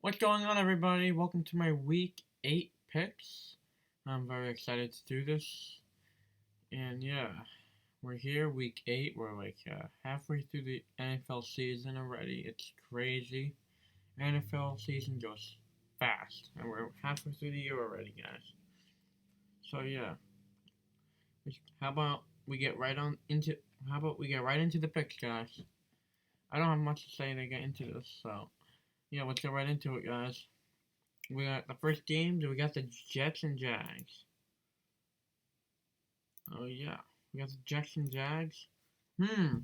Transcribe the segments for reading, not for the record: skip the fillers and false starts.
What's going on, everybody? Welcome to my week 8 picks. I'm very excited to do this. And yeah, we're here, week 8. We're like halfway through the NFL season already. It's crazy. NFL season goes fast. And we're halfway through the year already, guys. So yeah, how about we get right on into how about we get right into the picks, guys? I don't have much to say to get into this, so yeah, let's get right into it, guys. We got the first games. We got the Jets and Jags. Oh yeah, we got the Jets and Jags. Hmm.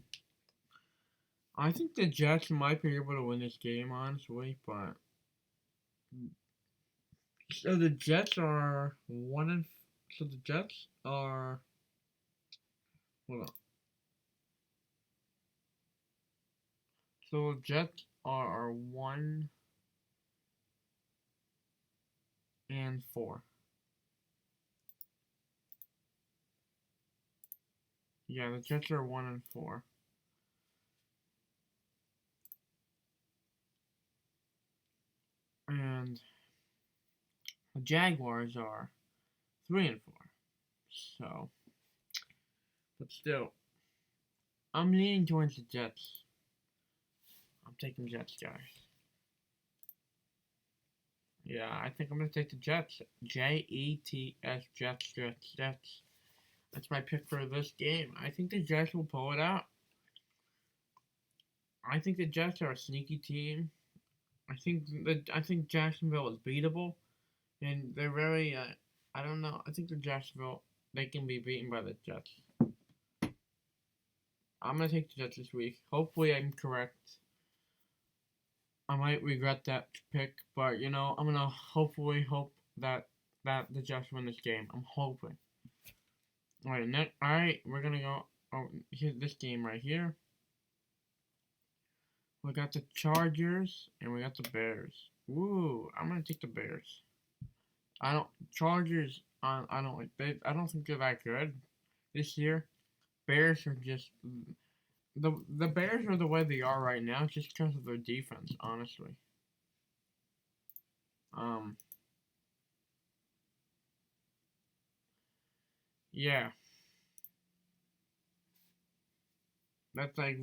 I think the Jets might be able to win this game, honestly. But so the Jets are one and so the Jets are hold on. So the Jets are 1-4. Yeah, the Jets are 1-4, and the Jaguars are 3-4. So, but still, I'm leaning towards the Jets. I'm taking Jets, guys. Yeah, I think I'm gonna take the Jets. Jets, Jets, Jets, Jets. That's my pick for this game. I think the Jets will pull it out. I think the Jets are a sneaky team. I think Jacksonville is beatable, and they're very. I don't know. I think the Jacksonville they can be beaten by the Jets. I'm gonna take the Jets this week. Hopefully, I'm correct. I might regret that pick, but I'm gonna hopefully hope that the Jets win this game. I'm hoping. All right, we're gonna go. Oh, here's this game right here. We got the Chargers and we got the Bears. Woo! I'm gonna take the Bears. I don't Chargers. I don't like. I don't think they're that good this year. Bears are just the Bears are the way they are right now, just because of their defense. Honestly. Um. Yeah. That's like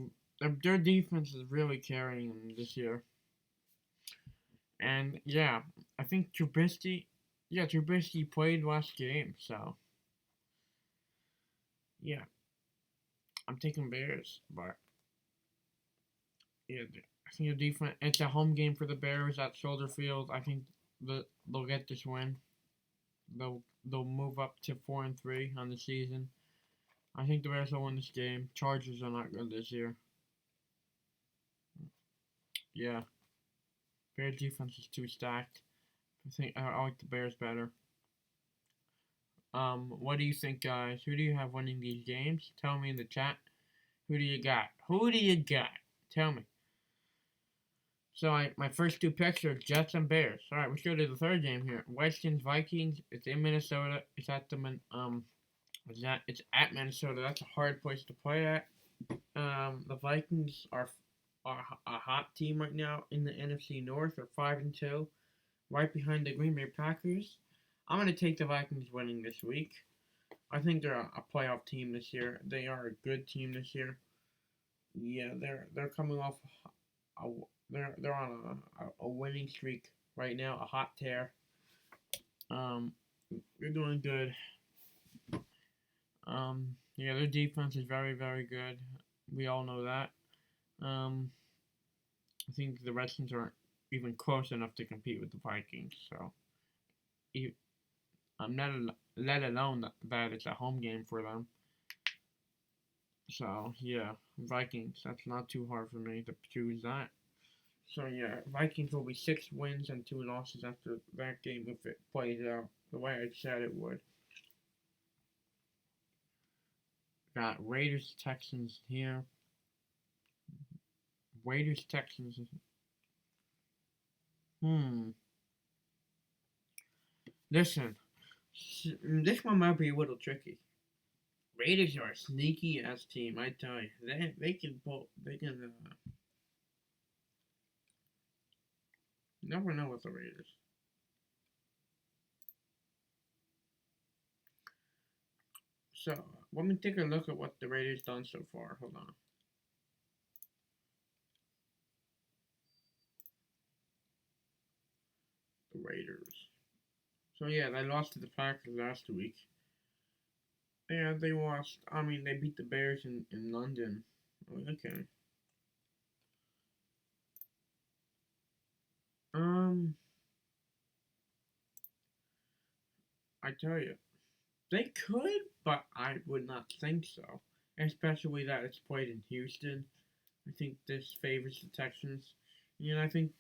their defense is really carrying them this year. And yeah, I think Trubisky. Yeah, Trubisky played last game, so yeah, I'm taking Bears, but yeah, I think the defense. It's a home game for the Bears at Soldier Field. I think they'll get this win. They'll move up to 4-3 on the season. I think the Bears will win this game. Chargers are not good this year. Yeah, Bears defense is too stacked. I like the Bears better. What do you think, guys? Who do you have winning these games? Tell me in the chat. Who do you got? Who do you got? Tell me. So my first two picks are Jets and Bears. All right, let's go to the third game here. Redskins Vikings. It's in Minnesota. It's at Minnesota. That's a hard place to play at. The Vikings are a hot team right now in the NFC North. They're 5-2, right behind the Green Bay Packers. I'm gonna take the Vikings winning this week. I think they're a playoff team this year. They are a good team this year. Yeah, they're coming off a, they're on a winning streak right now, a hot tear. Um, they're doing good. Yeah, their defense is very very good. We all know that. Um, I think the Redskins aren't even close enough to compete with the Vikings. So, I'm not let alone that it's a home game for them. So yeah, Vikings. That's not too hard for me to choose that. So yeah, Vikings will be 6 wins and 2 losses after that game if it plays out the way I said it would. Got Raiders Texans here. Raiders Texans. Hmm. Listen, this one might be a little tricky. Raiders are a sneaky ass team, I tell you. They can pull. They can. never know with the Raiders. So, let me take a look at what the Raiders done so far. Hold on. The Raiders. So yeah, they lost to the Packers last week. Yeah, they lost. I mean, they beat the Bears in London. Okay. I tell you, they could, but I would not think so. Especially that it's played in Houston. I think this favors the Texans. I think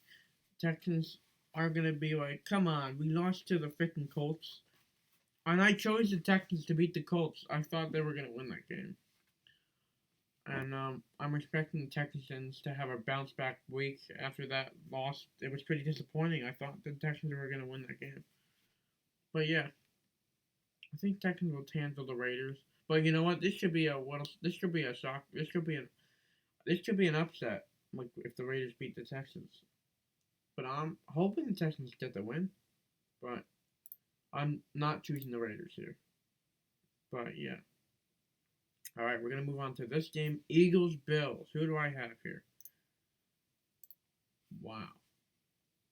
Texans are gonna be like, come on, we lost to the freaking Colts, and I chose the Texans to beat the Colts. I thought they were gonna win that game, and I'm expecting the Texans to have a bounce back week after that loss. It was pretty disappointing. I thought the Texans were gonna win that game, but yeah, I think Texans will handle the Raiders. But you know what? This should be a This should be a shock. This could be an upset. Like if the Raiders beat the Texans. But I'm hoping the Texans get the win. But I'm not choosing the Raiders here. But yeah. All right, we're gonna move on to this game. Eagles Bills. Who do I have here? Wow.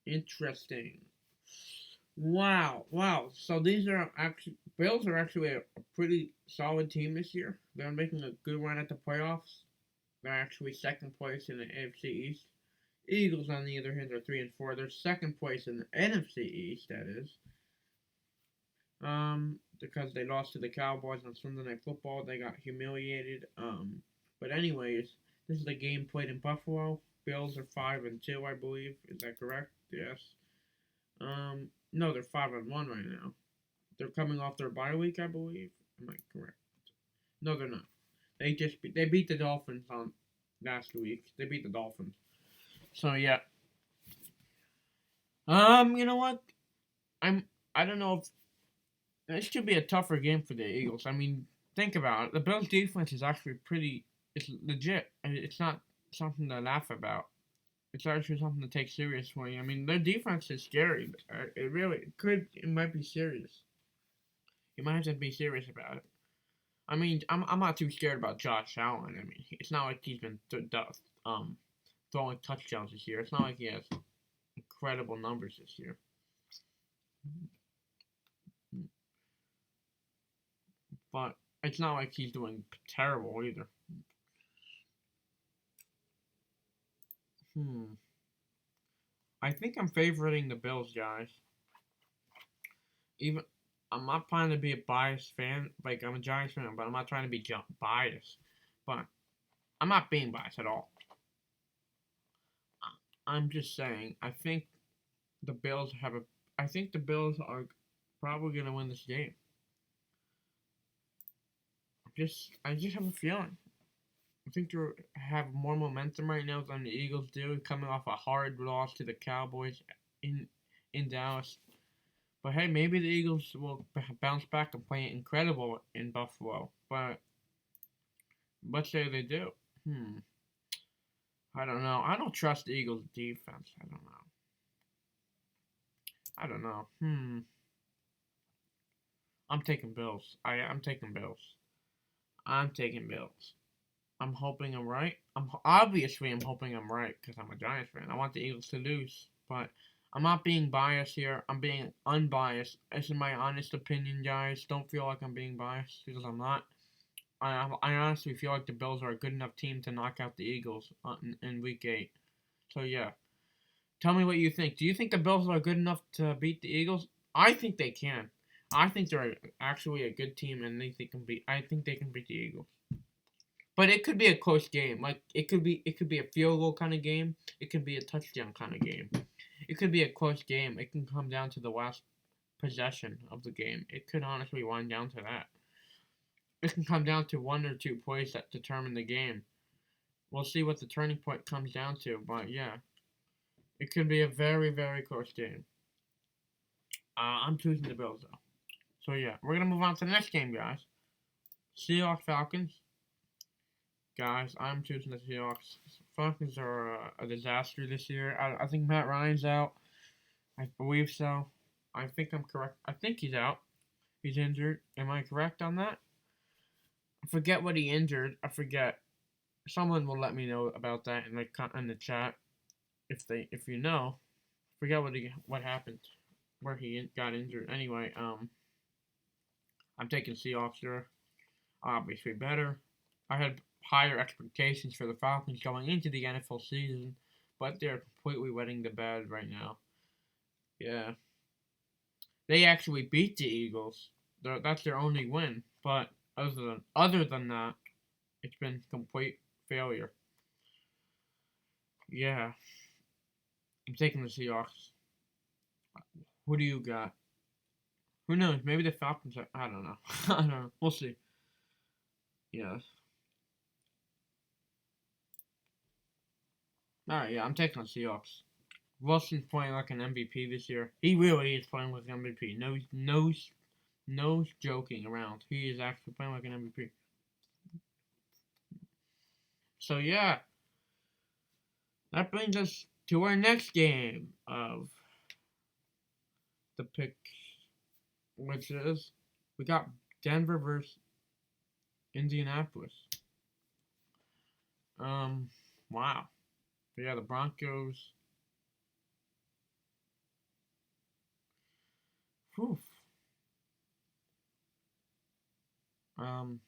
Interesting. Wow. So these are actually Bills are actually a pretty solid team this year. They're making a good run at the playoffs. They're actually second place in the AFC East. Eagles, on the other hand, are 3-4. They're second place in the NFC East. That is, because they lost to the Cowboys on Sunday Night Football. They got humiliated. But anyways, this is a game played in Buffalo. Bills are 5-2, I believe. Is that correct? Yes. No, they're 5-1 right now. They're coming off their bye week, I believe. Am I correct? No, they're not. They beat the Dolphins on last week. They beat the Dolphins. So yeah. You know what? I don't know if this should be a tougher game for the Eagles. I mean, think about it. The Bills' defense is actually pretty. It's legit. It's not something to laugh about. It's actually something to take seriously. I mean, their defense is scary. It really could. It might be serious. You might have to be serious about it. I mean, I'm not too scared about Josh Allen. I mean, it's not like he's been throwing touchdowns this year. It's not like he has incredible numbers this year. But it's not like he's doing terrible either. I think I'm favoriting the Bills, guys. Even I'm not trying to be a biased fan. Like I'm a Giants fan, but I'm not trying to be biased. But I'm not being biased at all. I'm just saying. The Bills have a. I think the Bills are probably gonna win this game. I just have a feeling. I think they have more momentum right now than the Eagles do, coming off a hard loss to the Cowboys in Dallas. But hey, maybe the Eagles will bounce back and play incredible in Buffalo. But let's say they do. I don't know. I don't trust the Eagles' defense. I don't know. I'm taking Bills. I'm taking Bills. I'm taking Bills. I'm hoping I'm right. I'm hoping I'm right because I'm a Giants fan. I want the Eagles to lose, but I'm not being biased here. I'm being unbiased. This is my honest opinion, guys. Don't feel like I'm being biased because I'm not. I honestly feel like the Bills are a good enough team to knock out the Eagles in Week 8. So yeah, tell me what you think. Do you think the Bills are good enough to beat the Eagles? I think they can. I think they're actually a good team, and they can beat. I think they can beat the Eagles. But it could be a close game. Like it could be a field goal kind of game. It could be a touchdown kind of game. It could be a close game. It can come down to the last possession of the game. It could honestly wind down to that. It can come down to one or two plays that determine the game. We'll see what the turning point comes down to, but yeah, it could be a very, very close game. I'm choosing the Bills though. So yeah, we're gonna move on to the next game, guys. Seahawks Falcons. Guys, I'm choosing the Seahawks. Falcons are a disaster this year. I think Matt Ryan's out. I believe so. I think I'm correct. I think he's out. He's injured. Am I correct on that? I forget what he injured. I forget. Someone will let me know about that in the chat if you know. I forget what happened, where he got injured. Anyway, I'm taking Seahawks here. Obviously better. I had higher expectations for the Falcons going into the NFL season, but they're completely wetting the bed right now. Yeah, they actually beat the Eagles. That's their only win. But other than that, it's been complete failure. Yeah, I'm taking the Seahawks. Who do you got? Who knows? Maybe the Falcons. I don't know. I don't know. We'll see. Yeah. All right. Yeah, I'm taking the Seahawks. Wilson's playing like an MVP this year. He really is playing like an MVP. No joking around. He is actually playing like an MVP. So yeah, that brings us to our next game of the pick, which is we got Denver versus Indianapolis. Wow. Yeah, the Broncos. Whew. Um,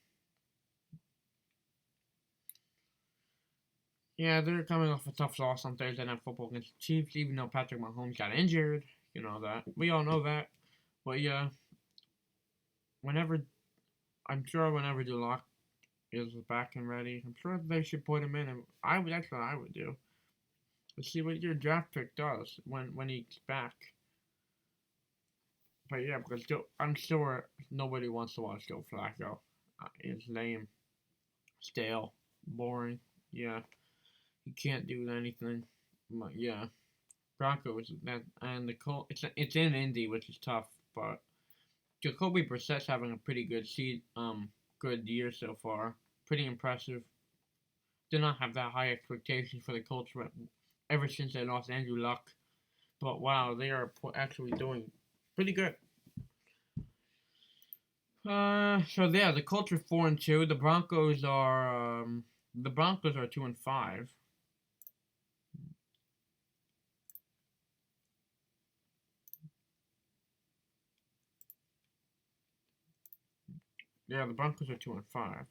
yeah, they're coming off a tough loss on Thursday Night Football against the Chiefs, even though Patrick Mahomes got injured. You know that. We all know that. But yeah, whenever I'm sure whenever Duloc is back and ready, I'm sure they should put him in. And that's what I would do. Let's see what your draft pick does when he's back. But yeah, because I'm sure nobody wants to watch Joe Flacco. It's lame, stale, boring. Yeah, he can't do anything. But yeah, Broncos and the Colts. It's in Indy, which is tough. But Jacoby Brissett's having a pretty good year so far. Pretty impressive. Did not have that high expectations for the Colts ever since they lost Andrew Luck. But wow, they are actually doing pretty good. So yeah, the Colts are 4-2. The Broncos are 2-5. Yeah, the Broncos are 2-5.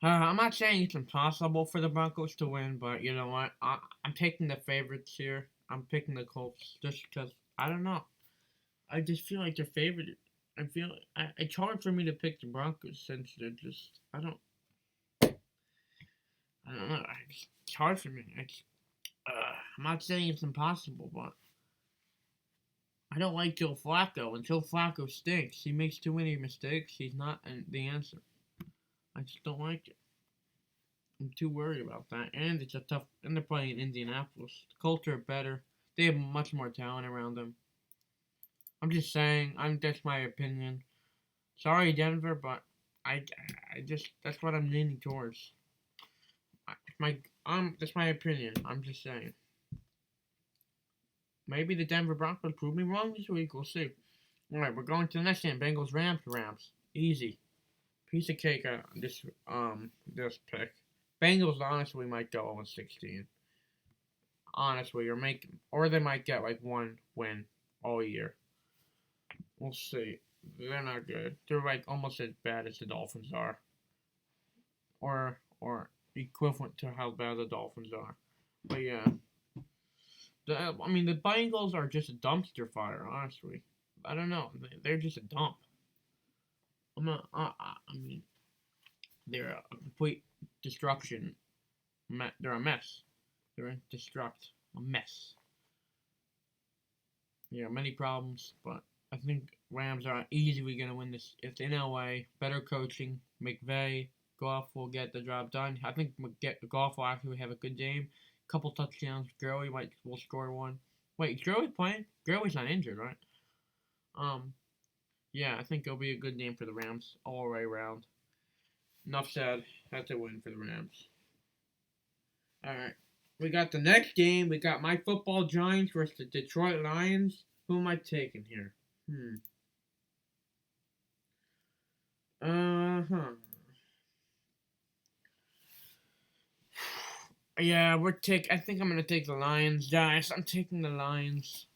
I'm not saying it's impossible for the Broncos to win, but you know what? I'm taking the favorites here. I'm picking the Colts just because I don't know. I just feel like they're favored. It's hard for me to pick the Broncos since they're just I don't know. It's hard for me. I'm not saying it's impossible, but I don't like Joe Flacco. And Joe Flacco stinks. He makes too many mistakes. He's not the answer. I just don't like it. I'm too worried about that. And it's a tough. And they're playing in Indianapolis. The Colts are better. They have much more talent around them. I'm just saying. That's my opinion. Sorry, Denver, but I just that's what I'm leaning towards. That's my opinion. I'm just saying. Maybe the Denver Broncos prove me wrong this week. We'll see. All right, we're going to the next game. Bengals Rams. Easy. Piece of cake. This pick. Bengals honestly might go 0-16. Honestly, or they might get like one win all year. We'll see. They're not good. They're like almost as bad as the Dolphins are, or equivalent to how bad the Dolphins are. But yeah, the Bengals are just a dumpster fire. Honestly, I don't know. They're just a dump. I'm not. I mean, they're a complete destruction. They're a mess. They're a mess. Yeah, many problems, but I think Rams are easily going to win this. It's in LA, better coaching. McVay, Goff will get the job done. I think Goff will actually have a good game. Couple touchdowns. Gurley will score one. Wait, Gurley playing? Gurley's not injured, right? Yeah, I think it'll be a good game for the Rams all the way around. Enough said. That's a win for the Rams. Alright. We got the next game. We got my football Giants versus the Detroit Lions. Who am I taking here? Uh-huh. Yeah, I think I'm gonna take the Lions, guys. I'm taking the Lions.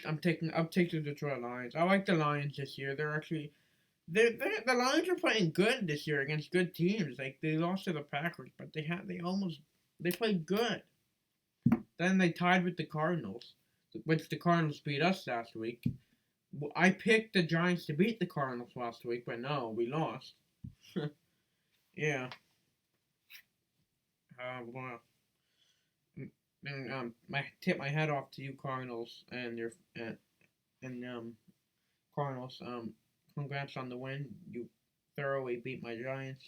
I'll take the Detroit Lions. I like the Lions this year. The Lions are playing good this year against good teams. Like they lost to the Packers, but they played good. Then they tied with the Cardinals, which the Cardinals beat us last week. I picked the Giants to beat the Cardinals last week, but no, we lost. Yeah. Well, I tip my hat off to you, Cardinals, and your and Cardinals. Congrats on the win. You thoroughly beat my Giants.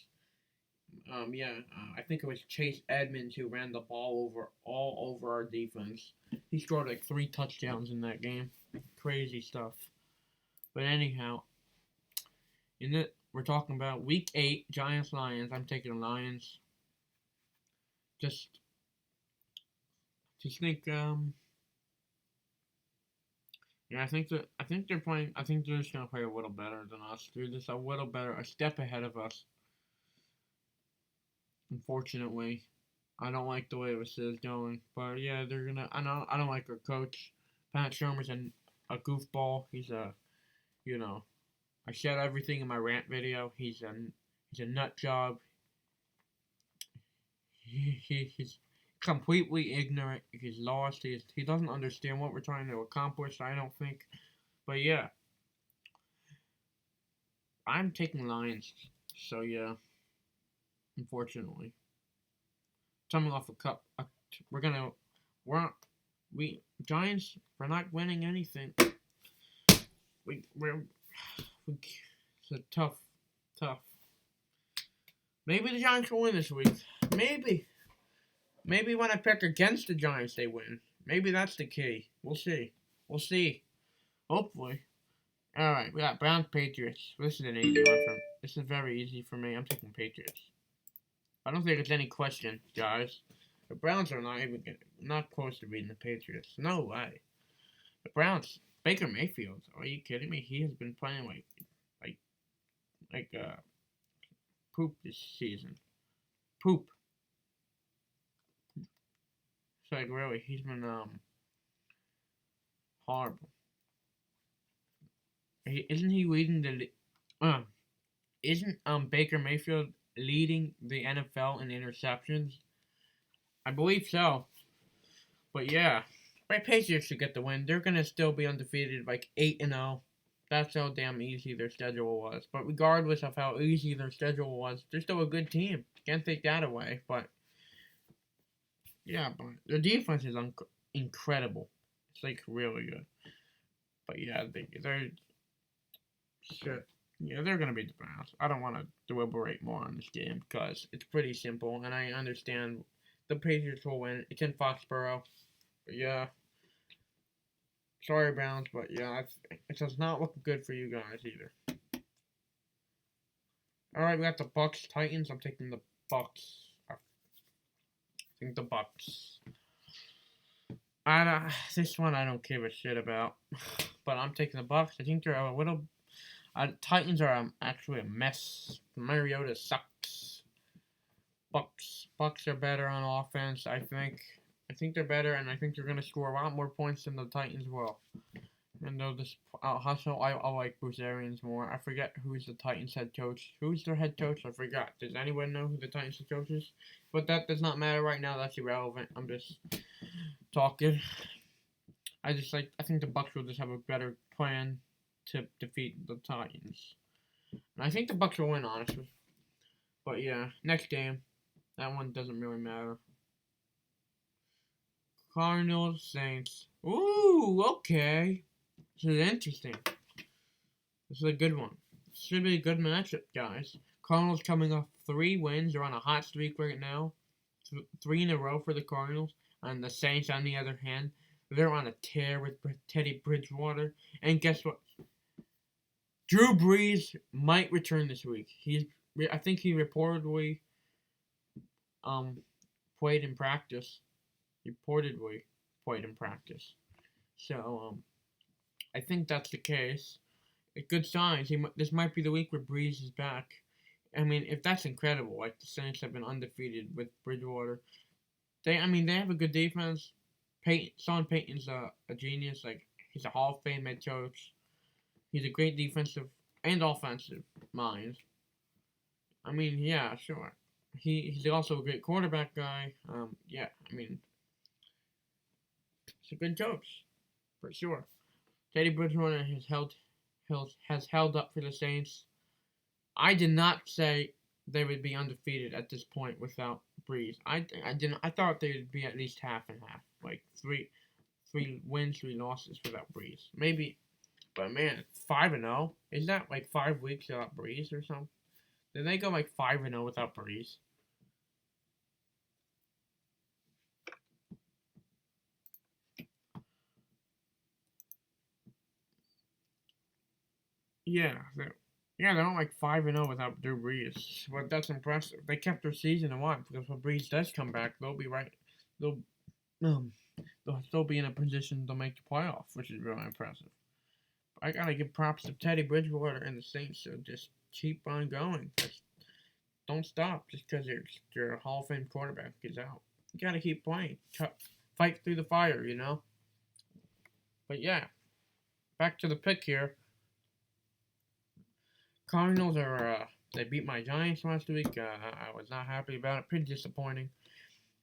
Yeah, I think it was Chase Edmonds who ran the ball all over our defense. He scored like 3 touchdowns in that game. Crazy stuff. But anyhow, we're talking about Week 8, Giants Lions. I'm taking the Lions. Just think yeah, I think they're playing. I think they're just gonna play a little better than us. They're just a little better, a step ahead of us. Unfortunately, I don't like the way this is going. But yeah, they're gonna. I don't like our coach. Pat Shermer's a goofball. You know, I said everything in my rant video. He's a nut job. He's completely ignorant. He's lost. He doesn't understand what we're trying to accomplish. I don't think. But yeah, I'm taking Lions. So yeah, unfortunately, coming off a cup, we Giants. We're not winning anything. We're it's a tough. Maybe the Giants will win this week. Maybe. Maybe when I pick against the Giants, they win. Maybe that's the key. We'll see. Hopefully. Alright, we got Browns Patriots. This is an easy one. This is very easy for me. I'm taking Patriots. I don't think it's any question, guys. The Browns are not close to beating the Patriots. No way. The Browns, Baker Mayfield. Are you kidding me? He has been playing like poop this season. Poop. It's like really, he's been horrible. Isn't he leading isn't Baker Mayfield leading the NFL in interceptions? I believe so. But yeah, my Patriots should get the win. They're gonna still be undefeated, like 8-0. That's how damn easy their schedule was. But regardless of how easy their schedule was, they're still a good team. Can't take that away. But yeah, but their defense is incredible. It's like really good. But yeah, they're shit. Yeah, they're gonna beat the Browns. I don't want to deliberate more on this game because it's pretty simple, and I understand the Patriots will win. It's in Foxborough. But yeah, sorry Browns, but yeah, it does not look good for you guys either. All right, we got the Bucks Titans. I'm taking the Bucks. I think the Bucks. This one I don't give a shit about, but I'm taking the Bucks. I think they're a little. Titans are actually a mess. Mariota sucks. Bucks are better on offense. I think they're better, and I think they're gonna score a lot more points than the Titans will. And they'll just hustle. I like Bruce Arians more. I forget who's the Titans head coach. Who's their head coach? I forgot. Does anyone know who the Titans head coach is? But that does not matter right now. That's irrelevant. I'm just talking. I think the Bucks will just have a better plan to defeat the Titans. And I think the Bucks will win, honestly. But yeah, next game. That one doesn't really matter. Cardinals, Saints. Ooh, okay. This is interesting. This is a good one. This should be a good matchup, guys. Cardinals coming off 3 wins. They're on a hot streak right now. 3 in a row for the Cardinals. And the Saints, on the other hand, they're on a tear with Teddy Bridgewater. And guess what? Drew Brees might return this week. I think he reportedly um played in practice. Reportedly played in practice. So I think that's the case. A good signs. This might be the week where Breeze is back. I mean, if that's incredible, like the Saints have been undefeated with Bridgewater. They have a good defense. Sean Payton's a genius. Like he's a Hall of Fame head coach. He's a great defensive and offensive mind. I mean, yeah, sure. He's also a great quarterback guy. Yeah, I mean, he's a good coach for sure. Teddy Bridgewater has held up for the Saints. I did not say they would be undefeated at this point without Breeze. I didn't. I thought they would be at least half and half, like three wins, 3 losses without Breeze. Maybe, but man, 5-0. Is that like 5 weeks without Breeze or something? Did they go like 5-0 without Breeze? Yeah, they're not like 5-0 without Drew Brees. But that's impressive. They kept their season alive because when Brees does come back, they'll be right. They'll um, they'll still be in a position to make the playoffs, which is really impressive. I gotta give props to Teddy Bridgewater and the Saints. So just keep on going. Just don't stop just because your Hall of Fame quarterback is out. You gotta keep playing. Fight through the fire, you know. But yeah, back to the pick here. Cardinals they beat my Giants last week. I was not happy about it. Pretty disappointing.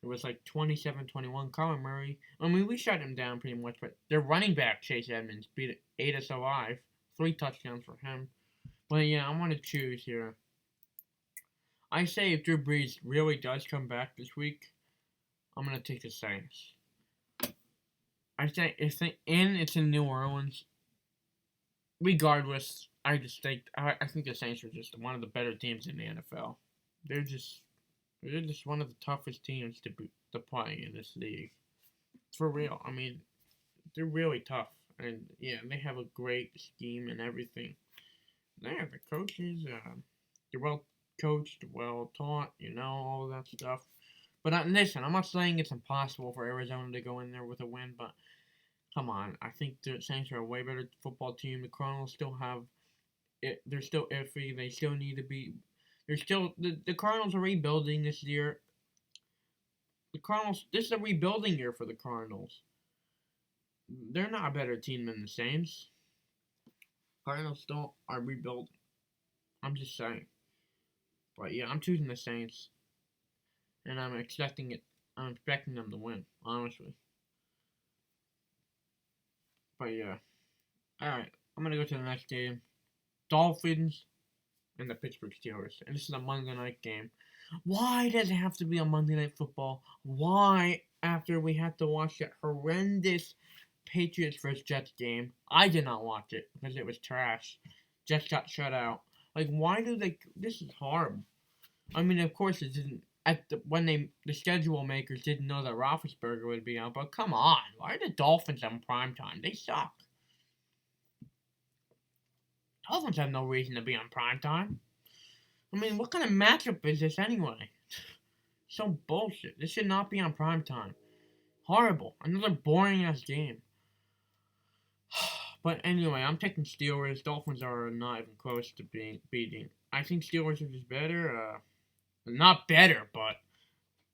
It was like 27-21. Kyler Murray. I mean, we shut him down pretty much, but their running back Chase Edmonds ate us alive. 3 touchdowns for him. But yeah, I want to choose here. I say if Drew Brees really does come back this week, I'm gonna take the Saints. I say it's in New Orleans. Regardless, I think the Saints are just one of the better teams in the NFL. They're just they're just one of the toughest teams to play in this league. For real. I mean, they're really tough, and yeah, they have a great scheme and everything. Yeah, the coaches, they're well coached, well taught, all that stuff. But listen, I'm not saying it's impossible for Arizona to go in there with a win, but come on, I think the Saints are a way better football team. The Cardinals still have it. They're still iffy. They still need to be. They're still the Cardinals are rebuilding this year. The Cardinals. This is a rebuilding year for the Cardinals. They're not a better team than the Saints. Cardinals still are rebuilding. I'm just saying. But yeah, I'm choosing the Saints, and I'm expecting it. I'm expecting them to win, honestly. But yeah, all right. I'm gonna go to the next game. Dolphins and the Pittsburgh Steelers, and this is a Monday night game. Why does it have to be a Monday Night Football? Why, after we had to watch that horrendous Patriots vs. Jets game? I did not watch it because it was trash. Jets got shut out. Like, why do they? This is horrible. I mean, of course, it didn't. When the schedule makers didn't know that Roethlisberger would be out, but come on, why are the Dolphins on prime time? They suck. Dolphins have no reason to be on prime time. I mean, what kind of matchup is this anyway? So bullshit. This should not be on prime time. Horrible. Another boring ass game. But anyway, I'm taking Steelers. Dolphins are not even close to beating. I think Steelers are just better. Not better, but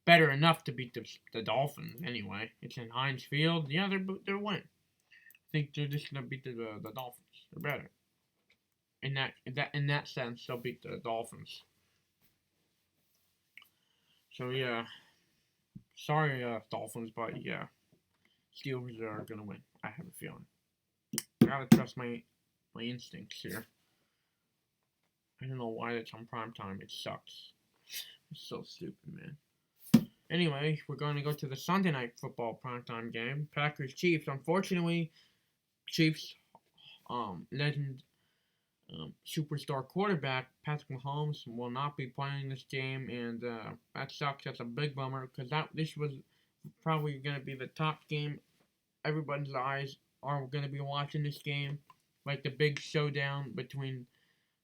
better enough to beat the Dolphins. Anyway, it's in Heinz Field. Yeah, they're winning. I think they're just gonna beat the Dolphins. They're better. In that sense, they'll beat the Dolphins. So yeah, sorry, Dolphins, but yeah, Steelers are gonna win. I have a feeling. I gotta trust my instincts here. I don't know why it's on prime time. It sucks. It's so stupid, man. Anyway, we're going to go to the Sunday night football primetime game. Packers Chiefs. Unfortunately, Chiefs legend superstar quarterback Patrick Mahomes will not be playing this game, and that sucks. That's a big bummer because this was probably going to be the top game. Everybody's eyes are going to be watching this game, like the big showdown between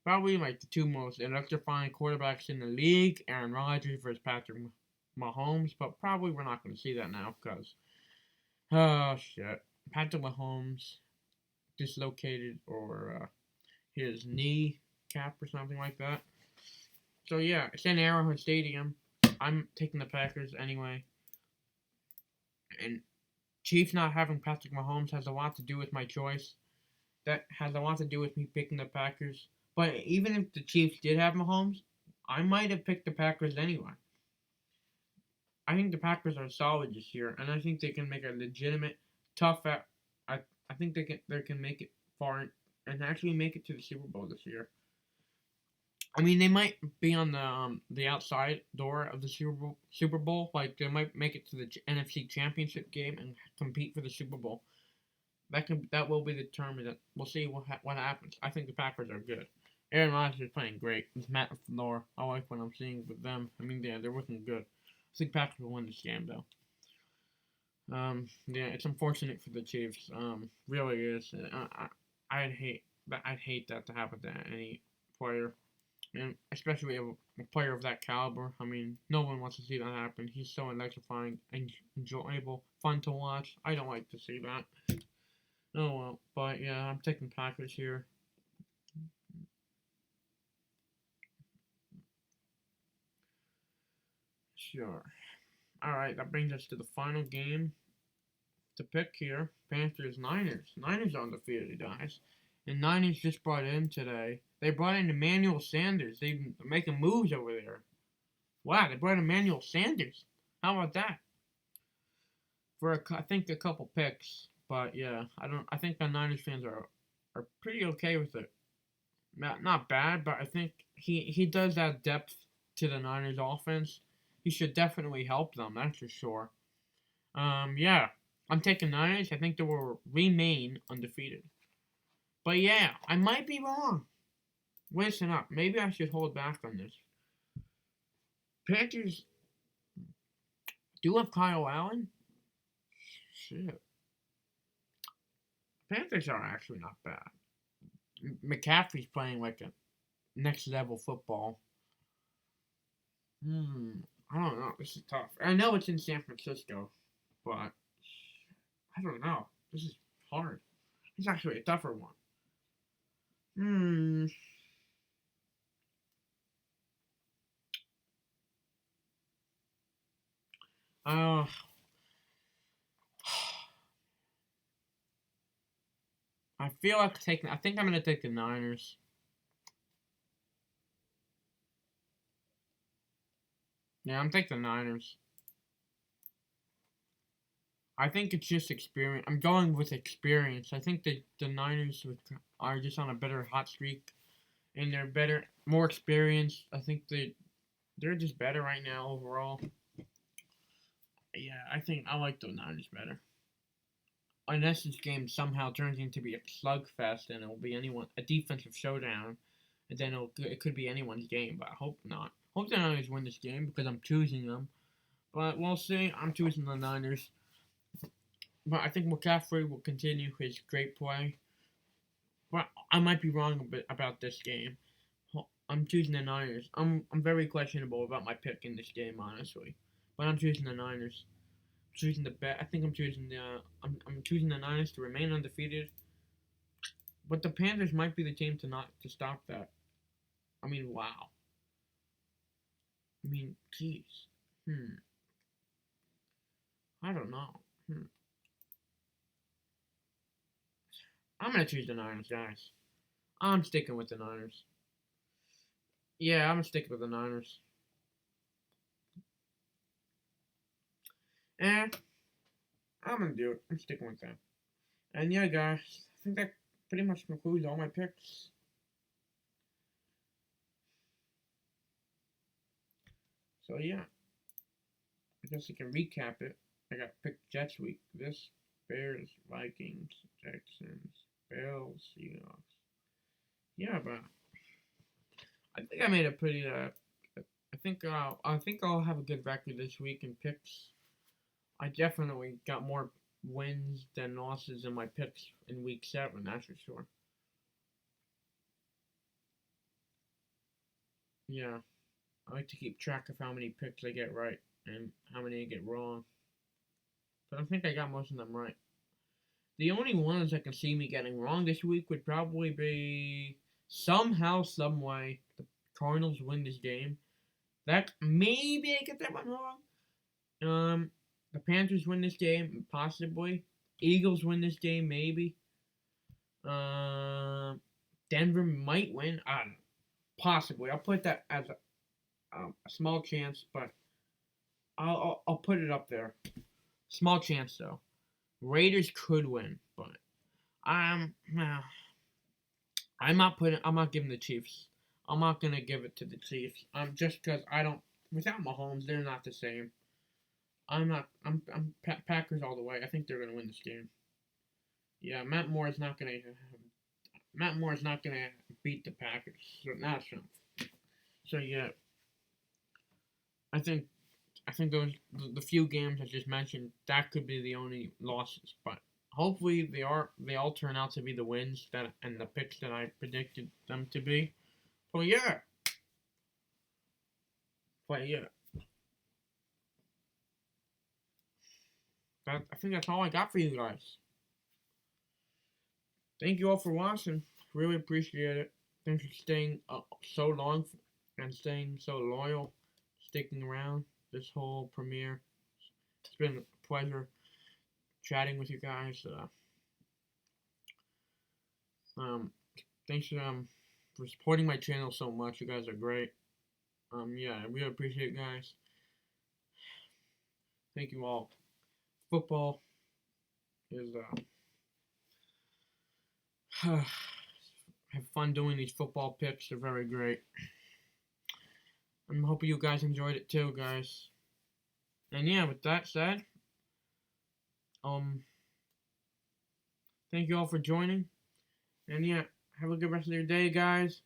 probably like the two most electrifying quarterbacks in the league, Aaron Rodgers versus Patrick Mahomes, but probably we're not going to see that now because, oh shit, Patrick Mahomes dislocated or his knee cap or something like that. So yeah, it's in Arrowhead Stadium. I'm taking the Packers anyway, and Chiefs not having Patrick Mahomes has a lot to do with my choice. That has a lot to do with me picking the Packers. But even if the Chiefs did have Mahomes, I might have picked the Packers anyway. I think the Packers are solid this year, and I think they can make a legitimate, tough. I think they can make it far and actually make it to the Super Bowl this year. I mean, they might be on the outside door of the Super Bowl. Like they might make it to the NFC Championship game and compete for the Super Bowl. That will be determined. We'll see what happens. I think the Packers are good. Aaron Rodgers is playing great. It's Matt LaFleur. I like what I'm seeing with them. I mean, they're looking good. I think Packers will win this game though. Yeah, it's unfortunate for the Chiefs. Really is. I'd hate that to happen to any player, and especially a player of that caliber. I mean, no one wants to see that happen. He's so electrifying and enjoyable, fun to watch. I don't like to see that. Oh well, but yeah, I'm taking Packers here. Sure. All right, that brings us to the final game to pick here. Panthers Niners. Niners are undefeated, guys. And Niners just brought in today. They brought in Emmanuel Sanders. They're making moves over there. Wow, they brought in Emmanuel Sanders. How about that? For I think a couple picks, but yeah, I don't. I think the Niners fans are pretty okay with it. Not bad, but I think he does add depth to the Niners offense. He should definitely help them. That's for sure. Yeah, I'm taking Niners. I think they will remain undefeated. But yeah, I might be wrong. Listen up. Maybe I should hold back on this. Panthers do have Kyle Allen. Shit. Panthers are actually not bad. McCaffrey's playing like a next level football. I don't know. This is tough. I know it's in San Francisco, but I don't know. This is hard. It's actually a tougher one. Hmm. Uh, I feel like taking. I think I'm gonna take the Niners. Yeah, I'm taking the Niners. I think it's just experience. I'm going with experience. I think the Niners are just on a better hot streak, and they're better, more experienced. I think they're just better right now overall. Yeah, I think I like the Niners better. Unless this game somehow turns into be a slugfest and it'll be a defensive showdown, and then it could be anyone's game. But I hope not. Hope the Niners win this game because I'm choosing them. But we'll see. I'm choosing the Niners. But I think McCaffrey will continue his great play. But I might be wrong a bit about this game. I'm choosing the Niners. I'm very questionable about my pick in this game, honestly. But I'm choosing the Niners. Choosing the bet. I think I'm choosing I'm choosing the Niners to remain undefeated. But the Panthers might be the team to stop that. I mean, wow. I mean, jeez. Hmm. I don't know. Hmm. I'm gonna choose the Niners, guys. I'm sticking with the Niners. Yeah, I'm gonna stick with the Niners. And I'm gonna do it. I'm sticking with them. And yeah, guys, I think that pretty much concludes all my picks. So yeah, I guess I can recap it. I got picked Jets week. This Bears, Vikings, Texans, Bills, Seahawks. Yeah, but I think I made a pretty. I think I'll have a good record this week in picks. I definitely got more wins than losses in my picks in week 7. That's for sure. Yeah, I like to keep track of how many picks I get right. and how many I get wrong. But I think I got most of them right. The only ones I can see me getting wrong this week would probably be somehow, some way, the Cardinals win this game. That maybe I get that one wrong. The Panthers win this game, possibly. Eagles win this game, maybe. Um, Denver might win. I don't know. Possibly. I'll put that as a small chance, but I'll put it up there. Small chance though. Raiders could win, but nah, I'm not giving the Chiefs. I'm not gonna give it to the Chiefs. Just because I don't. Without Mahomes, they're not the same. I'm not. I'm Packers all the way. I think they're gonna win this game. Yeah, Matt Moore is not gonna. Matt Moore is not gonna beat the Packers. So not sure. So yeah, I think those the few games I just mentioned that could be the only losses, but hopefully they all turn out to be the wins that and the picks that I predicted them to be. But yeah, but yeah, I think that's all I got for you guys. Thank you all for watching. Really appreciate it. Thanks for staying so long and staying so loyal, sticking around this whole premiere. It's been a pleasure chatting with you guys. Um, thanks for supporting my channel so much. You guys are great. Yeah, I really appreciate it, guys. Thank you all. Football is have fun doing these football picks. They're very great. I'm hoping you guys enjoyed it too, guys. And yeah, with that said, thank you all for joining. And yeah, have a good rest of your day, guys.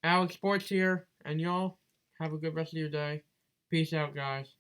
Alex Sports here, and y'all have a good rest of your day. Peace out, guys.